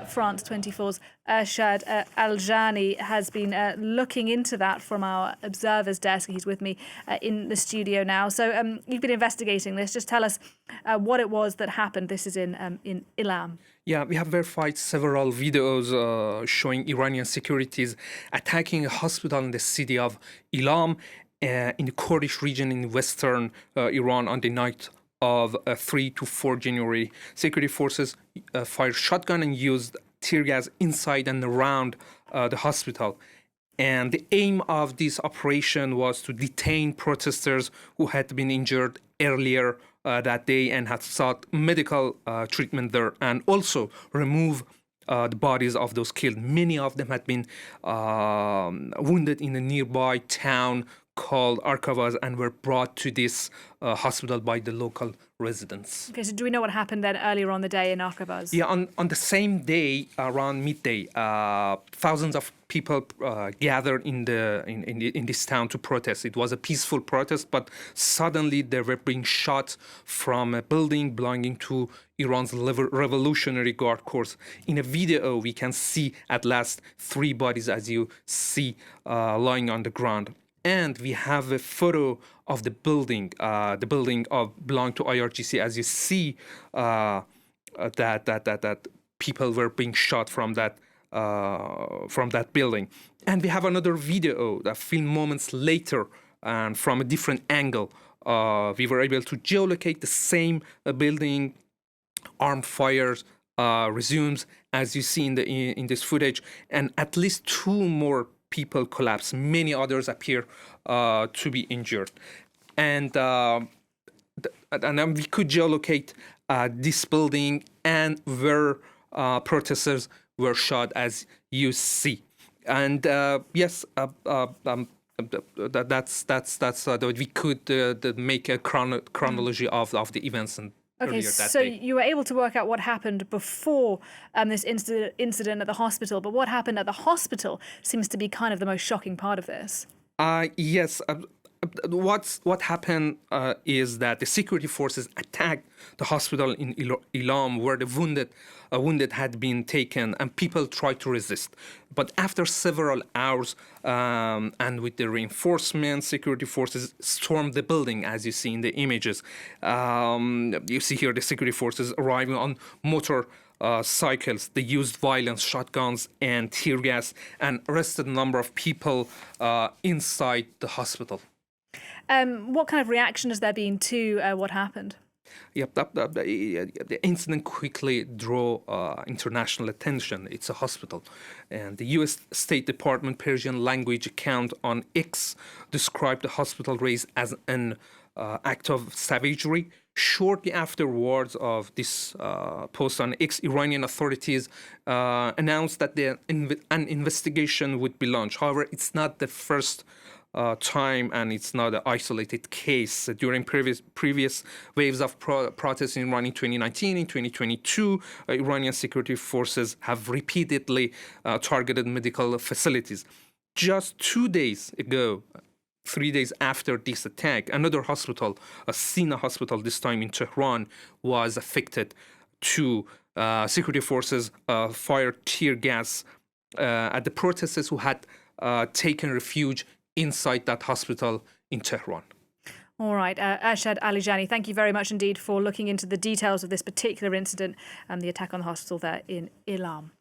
France24's Ershad Alijani has been looking into that from our Observers desk. He's with me in the studio now. So you've been investigating this. Just tell us what it was that happened. This is in Ilam. Yeah, we have verified several videos showing Iranian securities attacking a hospital in the city of Ilam in the Kurdish region in western Iran on the night of 3 to 4 January. Security forces fired shotgun and used tear gas inside and around the hospital. And the aim of this operation was to detain protesters who had been injured earlier that day and had sought medical treatment there, and also remove the bodies of those killed. Many of them had been wounded in a nearby town called Arkavaz and were brought to this hospital by the local residents. Okay, so do we know what happened then earlier on the day in Arkavaz? Yeah, on the same day, around midday, thousands of people gathered in this town to protest. It was a peaceful protest, but suddenly they were being shot from a building belonging to Iran's Revolutionary Guard Corps. In a video, we can see at last 3 bodies, as you see, lying on the ground. And we have a photo of the building belonged to IRGC. As you see, that people were being shot from that building. And we have another video that filmed moments later and from a different angle. We were able to geolocate the same building. Armed fires resumes, as you see in this footage, and at least 2 more people collapse. Many others appear to be injured, and we could geolocate this building and where protesters were shot, as you see. And yes, that's we could make a chronology of the events and. Okay, so you were able to work out what happened before this incident at the hospital, but what happened at the hospital seems to be kind of the most shocking part of this. Yes. What happened is that the security forces attacked the hospital in Ilam, where the wounded had been taken, and people tried to resist. But after several hours, and with the reinforcements, security forces stormed the building, as you see in the images. You see here the security forces arriving on motor cycles. They used violence, shotguns, and tear gas, and arrested a number of people inside the hospital. What kind of reaction has there been to what happened? Yep, the incident quickly drew international attention. It's a hospital. And the U.S. State Department Persian language account on X described the hospital raid as an act of savagery. Shortly afterwards of this post on X, Iranian authorities announced that an investigation would be launched. However, it's not the first time, and it's not an isolated case. During previous waves of protests in Iran in 2019, in 2022, Iranian security forces have repeatedly targeted medical facilities. Just 2 days ago, 3 days after this attack, another hospital, a Sina hospital, this time in Tehran, was affected. 2 security forces fired tear gas at the protesters who had taken refuge inside that hospital in Tehran. All right, Ershad Alijani, thank you very much indeed for looking into the details of this particular incident and the attack on the hospital there in Ilam.